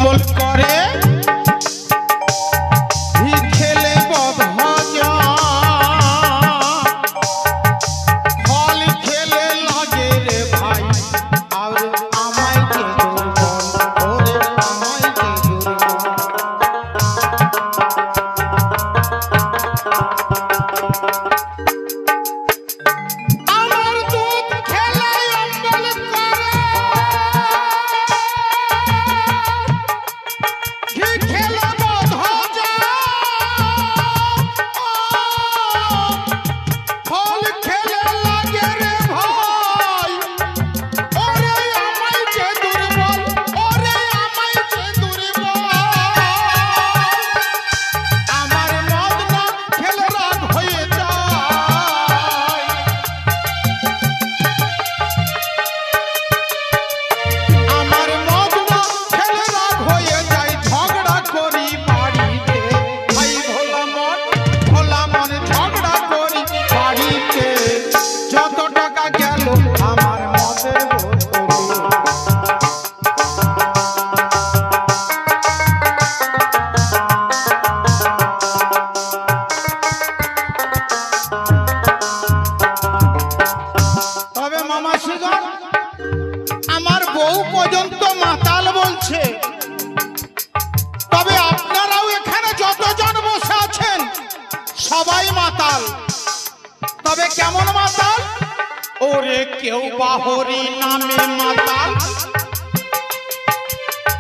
অম্বল করে খেলে বদ হজম ফল খেলে লাগে রে ভাই আর আমায় কে দুর্বল ওরে আমায় কে দুর্বল আমার দুধ খেলে অম্বল করে ঘি খেলে বদ হজম ফল খেলে লাগে রে ভাই ওরে আমায় কে দুর্বল ওরে আমায় কে দুর্বল আমার মদ না খেলে রাগ হয়ে যায় আমার মদ না খেলে রাগ হয়ে যায় ঝগড়া করি বাড়িতে ভাই ভোলা মন ঝগড়া করি বাড়িতে যত টাকা গেল আমার মদের বোতলে তবে মামা সুজন আমার বউ পর্যন্ত মাতাল বলছে তবে আপনারাও এখানে যতজন বসে আছেন সবাই মাতাল তবে কেমন মাতাল ওরে কেউ বা হরি নামে মাতাল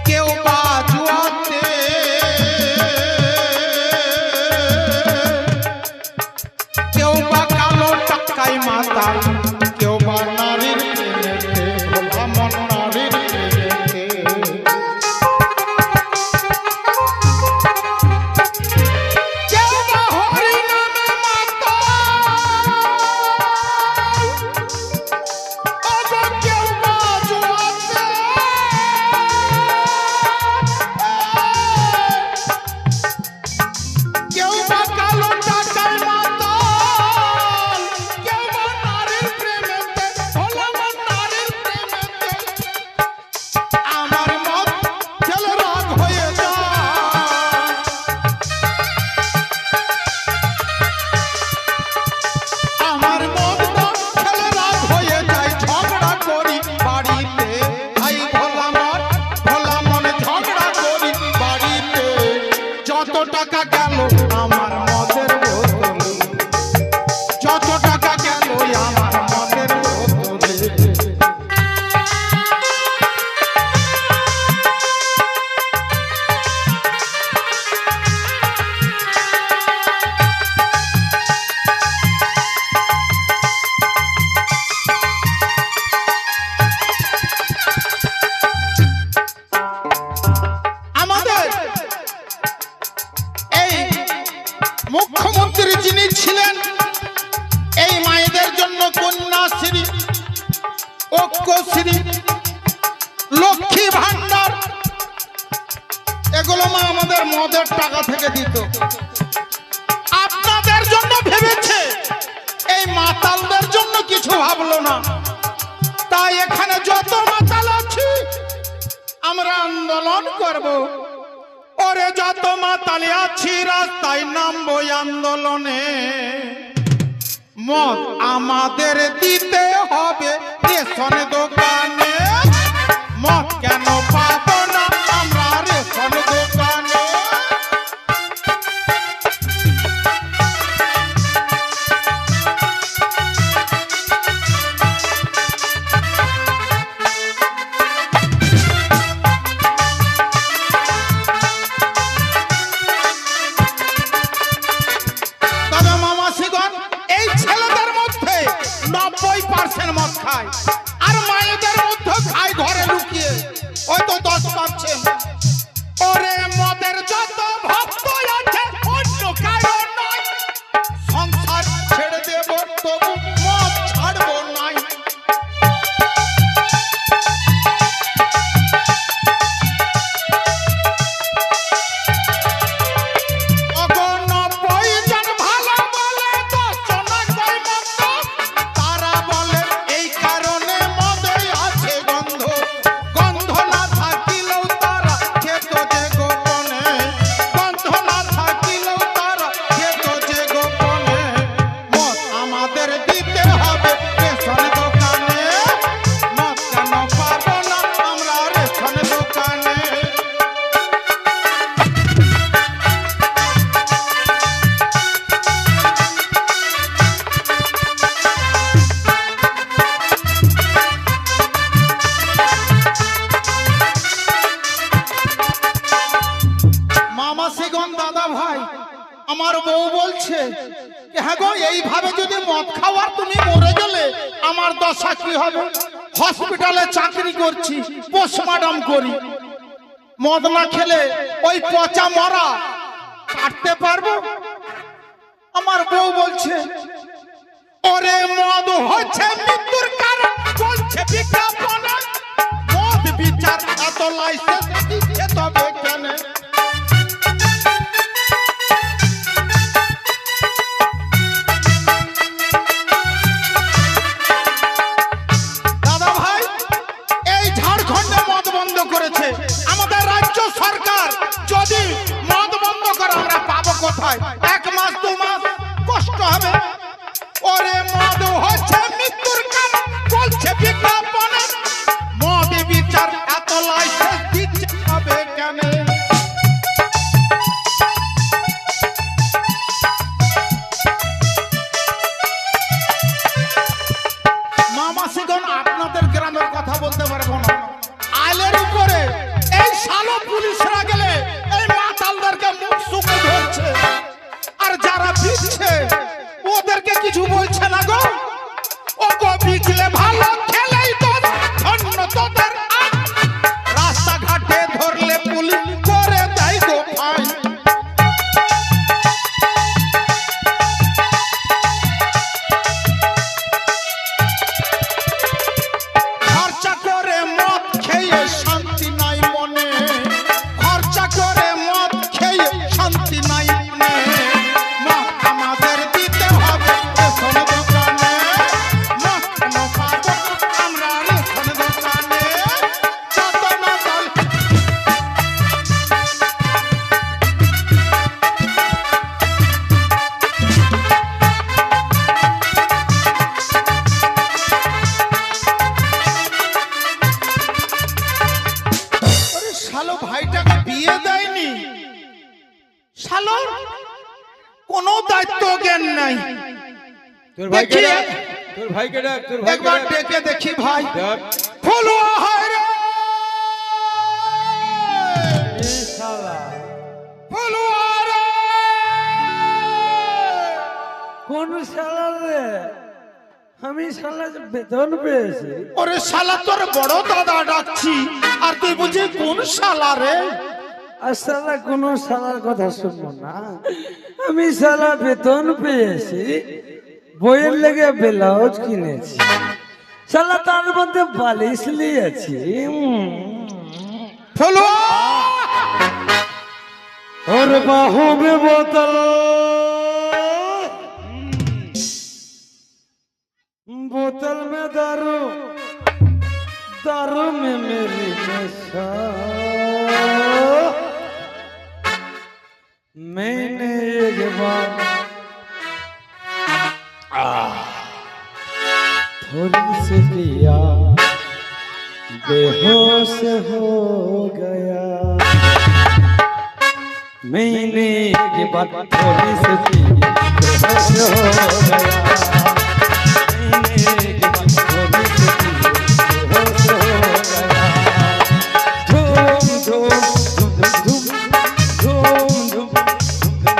কেউ বা জুয়াতে কেউ বা কালো টাকায় মাতাল কেউ বা নারীর প্রেমেতে ভোলা মন নারীর প্রেমেতে কেউ বা হরি নামে মাতাল ওগো কেউ বা জুয়াতে কেউ বা কালো টাকায় মাতাল কেউ বা নারীর প্রেমেতে ভোলা মন নারীর প্রেমেতে আমার মত খেলে রাগ হয়ে যায় আমার মত খেলে রাগ হয়ে যায় ঝগড়া করি বাড়িতে ভাই ভোলা মন ঝগড়া করি বাড়িতে যত টাকা গেল আমার মদের বোতলে যত টাকা গেল আমার মদের বোতলে আমাদের এই মুখ্যমন্ত্রী যিনি ছিলেন এই মায়েদের জন্য কন্যাশ্রী ঐক্যশ্রী লক্ষ্মী ভান্ডার এগুলো মা আমাদের মদের টাকা থেকে দিত আপনাদের জন্য ভেবেছে এই মাতালদের জন্য কিছু ভাবলো না তাই এখানে যত মাতাল আছি আমরা আন্দোলন করব ওরে যত মাতালে আছি রাস্তায় নামবো আন্দোলনে মদ আমাদের দিতে হবে রেশন দোকানে মদ কেন পাবো না আমরা রেশন দোকানে তবে মামা সিগন এই ছেলেদের মধ্যে 90% মদ খায় আর মায়েদের মধ্যে আমার বউ বলছে হ্যাঁ গো, এইভাবে যদি মদ খাওয়ার তুমি মরে গেলে আমার দশা কি হবে? হসপিটালে চাকরি করছি, পোস্টমর্টম করি, মদ না খেলে ওই পচা মরা কাটতে পারবো? আমার বউ বলছে ওরে মদ হচ্ছে মৃত্যুর কারণ, বলছে বিজ্ঞাপনে মদ বিচার এত লাইসেন্স দিচ্ছে তবে কেন? দাদা ভাই, এই ঝাড়খণ্ডে মদ বন্ধ করেছে, আমাদের রাজ্য সরকার যদি মদ বন্ধ করে আমরা পাবো কোথায়? 1 মাস 2 মাস কষ্ট হবে। ওরে মদ হচ্ছে মৃত্যুর কারণ, বলছে বিজ্ঞাপনে মদ বিচার এত লাইসেন্স দিচ্ছে হবে কেন? মামাসিগণ, আপনাদের গ্রামের কথা বলতে পারবো না, আইলের উপরে এই শালো পুলিশরা গেলে এই মাতালদেরকে মুখ শুকে ধরছে, আর যারা বিচ্ছে ওদেরকে কিছু বলছে না গো। ও গো, বিচলে ভালো খেলেই তোর ধন্য তোদের, রাস্তাঘাটে ধরলে পুলিশ করে দেয় গো ফাইন। খরচা করে মদ খেয়ে শান্তি নাই মনে, খরচা করে মদ খেয়ে শান্তি নাই মনে, মদ আমাদের দিতে হবে রেশন দোকানে, মদ কেন পাবো আমরা রেশন দোকানে? যত মাতাল শালো ভাইটাকে বিয়ে দেয়নি, শালোর কোনো দায়িত্ব জ্ঞান নাই। তোর ভাইকে দেখি, ডাক, তোর ভাইকে ডাক, তোর ভাইকে একবার ডাক। ডেকে দেখি ভাই। ডাক। ফলুয়া হয় রে, এই শালা, ফলুয়া রে। কোন শালা রে? আমি শালা বেতন পেয়েছি। ওরে শালা, তোর বড় দাদা ডাকছি, আর তুই বুঝি কোন শালা রে? আর শালা কোন শালার কথা শুনবো না, আমি শালা বেতন পেয়েছি, বইয়ের লেগে ব্লাউজ কিনেছি, শালা তার মধ্যে বালিশ নিয়েছি। ফলুয়া और बाहों में बोतल, बोतल में दारू, दारू में मेरी नशा। मैंने एक बार थोड़ी सी पिया, बेहोश हो गया। मैंने ये बात थोड़ी सी की, बेहोश हो गया। मैंने ये बात थोड़ी सी की, बेहोश हो गया। धूम धूम धूम धूम धूम धूम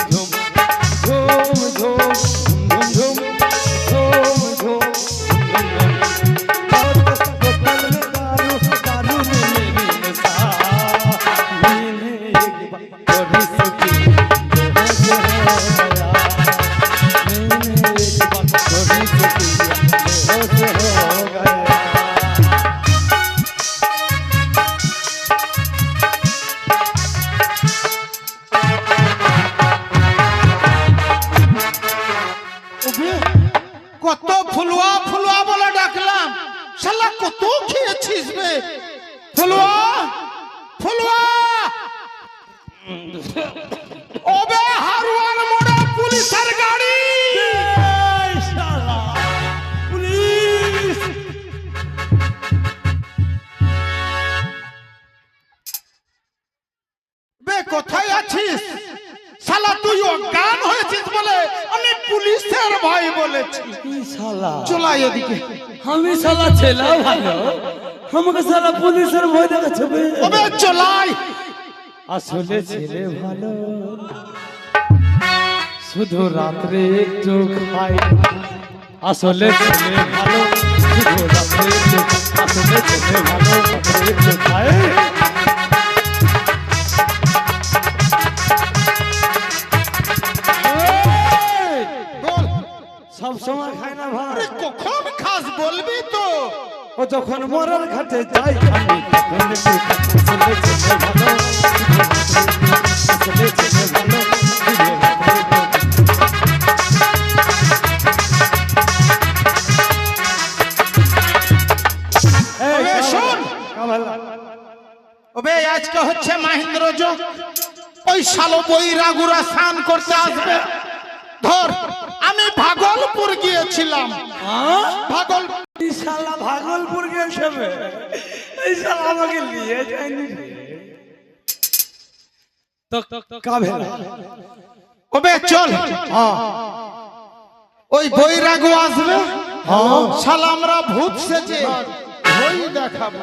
धूम धूम धूम धूम धूम धूम। बोतल में दारू, दारू में मेरी नशा। मैंने एक बात थोड़ी सी की, बेहोश हो गया। मैंने एक बात थोड़ी सी की, बेहोश हो गया। কত ফুলুয়া ফুলুয়া বলে ডাকলাম, শালা কত খেয়েছিস বে? ফুলুয়া ফুলুয়া, ওবে হারুয়ান মোড়ে পুলিশের গাড়ি। এই শালা, পুলিশ! বে কোথায় আছিস? শালা তুই অজ্ঞান হয়েছিস বলে আমি পুলিশের ভাই বলেছি। এই শালা, চলাই এদিকে। আমি শালা ছেলে ভালো, আমাকে শালা পুলিশের ভয় দেখাচ্ছে বে। ওবে চলাই। আসলে ছেলে ভালো। শুধু রাত্রে একটু খাই আসলে ছেলে ভালো শুধু রাত্রে একটু আসলে ছেলে ভালো রাত্রে একটু খাই বল সব সময় খায় না ভাই আরে কখন খাস বলবি তো ও যখন মরার ঘাটে যাই আমি তখন একটু আসলে ছেলে ভালো আসলে ছেলে ভালো শুধু রাত্রে একটু ওবে শোন কামাল ওবে আজকে হচ্ছে মাহেন্দ্র যোগ ওই শালো বৈরাগুরা স্নান করতে আসবে ধর আমি ভাগলপুর গিয়েছিলাম ভাগল এই শালা ভাগলপুর গেছে বে। এই শালা আমাকে নিয়ে যায়নি রে। তো কাবে ওবে চল ওই বৈরাগু আসবে শালা আমরা ভূত সেজে ওই দেখাবো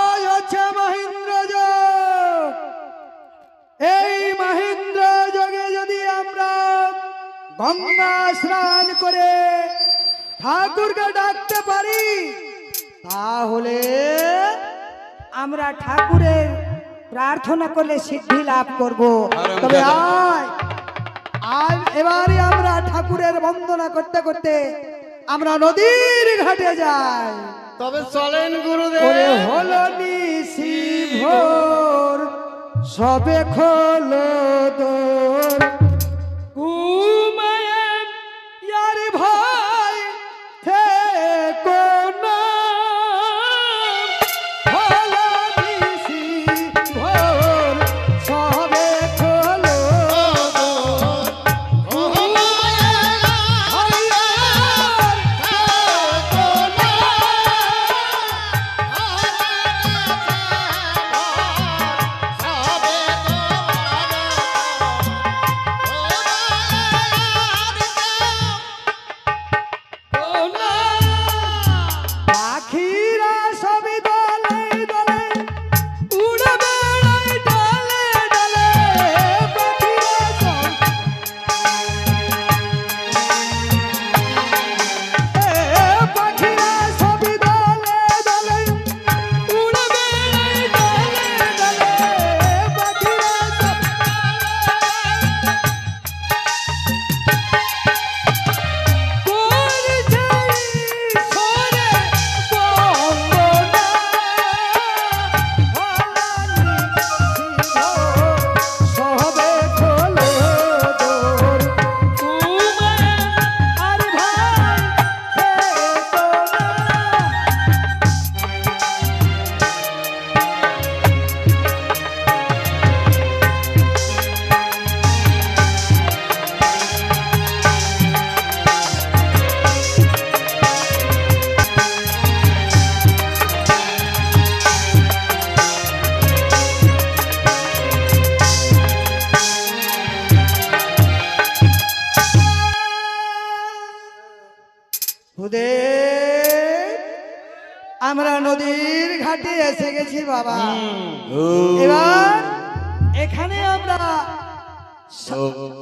আজ হচ্ছে মহেন্দ্র যোগ এই মহেন্দ্র যোগে যদি আমরা গঙ্গা স্নান করে ঠাকুরকে ডাকতে পারি তাহলে আমরা ঠাকুরের প্রার্থনা করলে সিদ্ধি লাভ করব। তবে আজ এবারে আমরা ঠাকুরের বন্দনা করতে করতে আমরা নদীর ঘাটে যাই। তবে চলেন গুরুদেব ওরে হলো নিশি ভোর সবে খোলো দোর ঘুমায়েন ইয়ার ভাই থেকো না হলো নিশি ভোর সবে খোলো দোর পাখিরা সবই দলে দলে উড়ে বেড়ায় ডালে ডালে পাখিরা সব পাখিরা সবই দলে দলে উড়ে বেড়ায় ডালে ডালে পাখিরা সব কোন যাই সরে বন্দনা সবে খোলো দোর তুমি আর ভাই থেকো না খুদে আমরা নদীর ঘাটে এসে গেছি বাবা এবার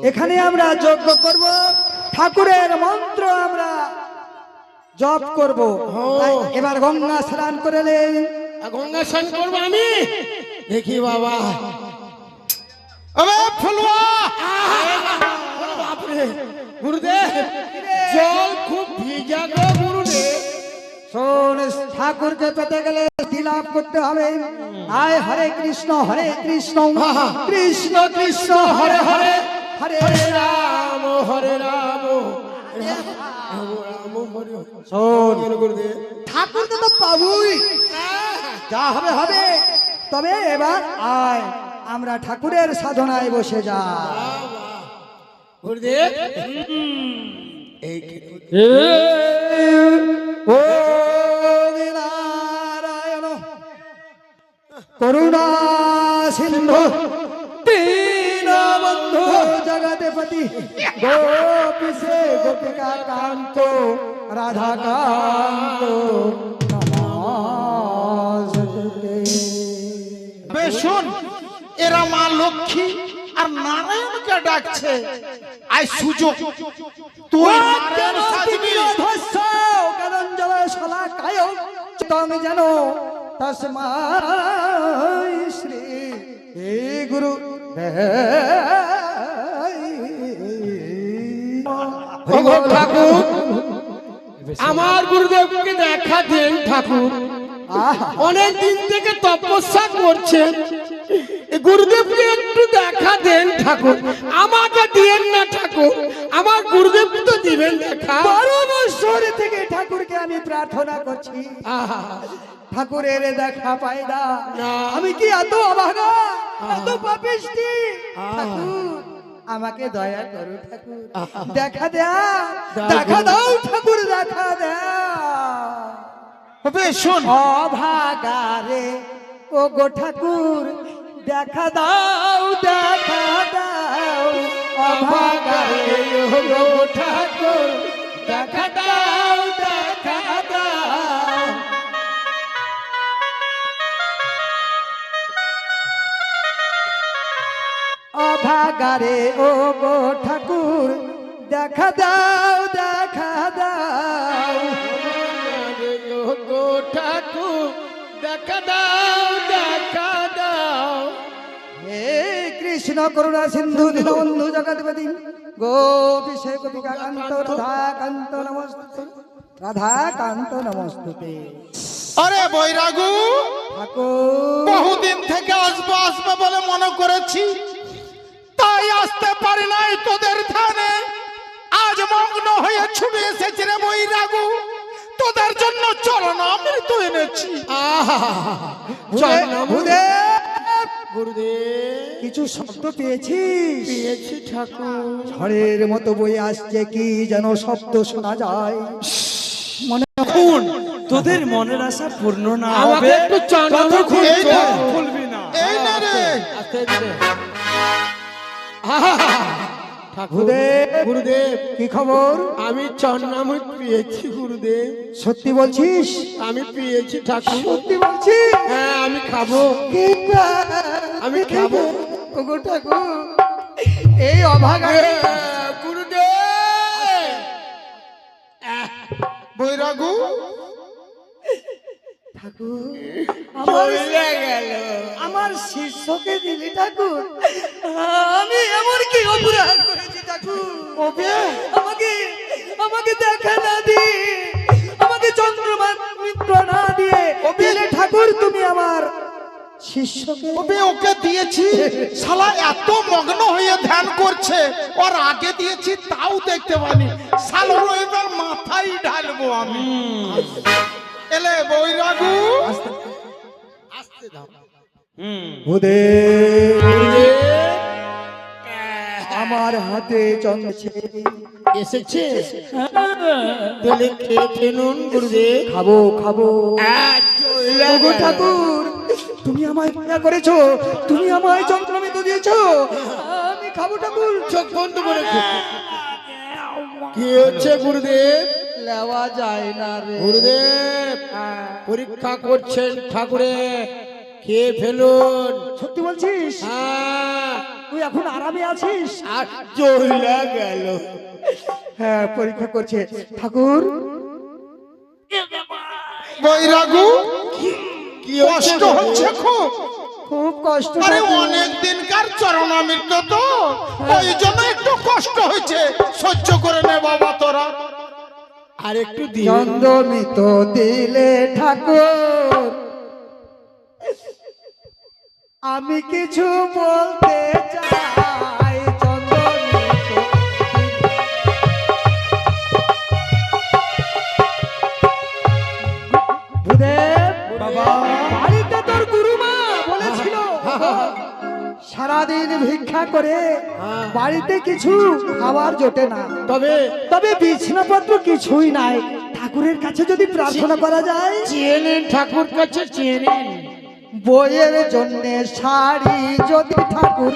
এখানে আমরা যজ্ঞ করব ঠাকুরের মন্ত্র আমরা জপ করব তাই এবার গঙ্গা স্নান করে নেই গঙ্গা স্নান করবো আমি দেখি বাবা আবে ফুলুয়া বাপরে গুরুদেব জল খুব ভিজা গো গুরুদেব শোন ঠাকুরকে পেতে গেলে সিদ্ধি লাভ করতে হবে আয় হরে কৃষ্ণ কৃষ্ণ কৃষ্ণ হরে হরে হরে রাম হরে রাম শোন গুরুদেব ঠাকুর তো পাবুই যা হবে হবে তবে এবার আয় আমরা ঠাকুরের সাধনায় বসে যা গুরুদেব ও নারায়ণ করুণা সিন্ধু দীনবন্ধু জগৎপতি গোপীশে গোপিকা কান্ত রাধা কান্ত নমঃ শোন, এরা মা লক্ষ্মী আর নারায়ণকে ডাকছে। আই সুযোগ, তুই নারায়ণ সাজবি। যেন তস্মাই শ্রী হে গুরু ঠাকুর, আমার গুরুদেবকে দেখা দেন ঠাকুর। অনেক দিন থেকে তপস্যা করছেন, গুরুদেবকে একটু দেখা দেন ঠাকুর। আমাকে দিয়েন না ঠাকুর, আমার গুরুদেব তো দিবেন দেখা। 12 বছর থেকে ঠাকুরকে আমি প্রার্থনা করছি, ঠাকুরের দেখা পাই না। আমি কি এত অভাগা, এত পাপিষ্টি? ঠাকুর আমাকে দয়া করো ঠাকুর, দেখা দাও, দেখা দাও ঠাকুর, দেখা দাও। শোন, অভাগারে ও গো ঠাকুর, দেখা দাও, দেখা দাও। অভাগারে ও গো ঠাকুর, দেখা দাও, দেখা দাও। অভাগারে ও গো ঠাকুর, দেখা দাও, দেখা দাও। গো ঠাকুর, দেখা দাও, দেখা দাও। হে কৃষ্ণ করুণা সিন্ধু দীনবন্ধু জগৎপতি গোপীশে গোপিকা কান্ত রাধাকান্ত নমস্তুতে, রাধাকান্ত নমস্তুতে। আরে বৈরাগু, ঠাকুর বহুদিন থেকে আসবো আসবো বলে মনে করেছি, তাই আসতে পারি নাই তোদের ধ্যানে। আজ মগ্ন হয়ে ছুটে এসেছি রে বৈরাগু, তোদের জন্য চরণামৃত এনেছি। গুরুদেব, কিছু শব্দ পেয়েছিস? পেয়েছি ঠাকুর। ঝড়ের মতো বয়ে আসছে, কি যেন শব্দ শোনা যায়। মনে খুন তোদের মনের আশা পূর্ণ না আমাকে হবে একটু চাঁদা ততক্ষণ এই না, চোখ খুলবি না। এই না রে। আস্তে আস্তে। ঠাকুর, গুরুদেব, গুরুদেব, কি খবর? আমি চন্নামৃত পেয়েছি গুরুদেব। সত্যি বলছিস? আমি পেয়েছি ঠাকুর। সত্যি বলছিস? হ্যাঁ, আমি খাবো। আমি খাবো। ওগো ঠাকুর, এই অভাগা গুরুদেব, বৈরাগু, ঠাকুর চলে গেল। আমার শিষ্যকে দিলি ঠাকুর। আমি এমন কি অপরাধ করেছি ঠাকুর? আমাকে আমাকে দেখা না দিয়ে, আমাকে চন্দ্রমা মিত্র না দিয়ে দিলে ঠাকুর তুমি আমার শিষ্যকে। ওকে দিয়েছি, শালা এত মগ্ন হয়ে ধ্যান করছে, ওর আগে দিয়েছি তাও দেখতে পানি। শালার এবার মাথায় ঢালবো আমি। এলে বৈরাগু, আসতে দাও। ভূদেব, গুরুদেব, আমার হাতে চন্দ্রছে, এসেছে? তাহলে খেয়ে ফেলুন গুরুদেব। খাবো খাবো। চলে ওগো গেল। ঠাকুর, তুমি আমায় মায়া করেছো, তুমি আমায় চন্দ্রমিত দিয়েছো, আমি খাবো ঠাকুর। চোখ বন্ধ করে খেয়ে। কি হচ্ছে গুরুদেব? নেওয়া যায় না রে গুরুদেব, পরীক্ষা করছেন ঠাকুরে, খেয়ে ফেলুন। সত্যি বলছিস? হ্যাঁ, তুই এখন আরামে আছিস? আর চলে গেল। হ্যাঁ, পরীক্ষা করছে ঠাকুর। বৈরাগু, কি কষ্ট হচ্ছে খুব। খুব কষ্ট। আরে ঠাকুর। অনেক দিনকার চরণামৃত তো, ওই জন্য একটু কষ্ট হয়েছে, সহ্য করে নে বাবা তোরা। আর একটু দিন। চন্দ্রমিত দিলে ঠাকুর, আমি কিছু বলতে চাই। চন্দ্রমিত ভূদেব, বাবা। বাড়িতে তোর গুরুমা বলেছিল সারাদিন ভিক্ষা করে বাড়িতে কিছু খাবার জোটে না, তবে তবে বিছানাপত্র কিছুই নাই। ঠাকুরের কাছে যদি প্রার্থনা করা যায়, চেয়ে নিন, ঠাকুর কাছে চেয়ে নিন। বইয়ের জন্য শাড়ি যদি ঠাকুর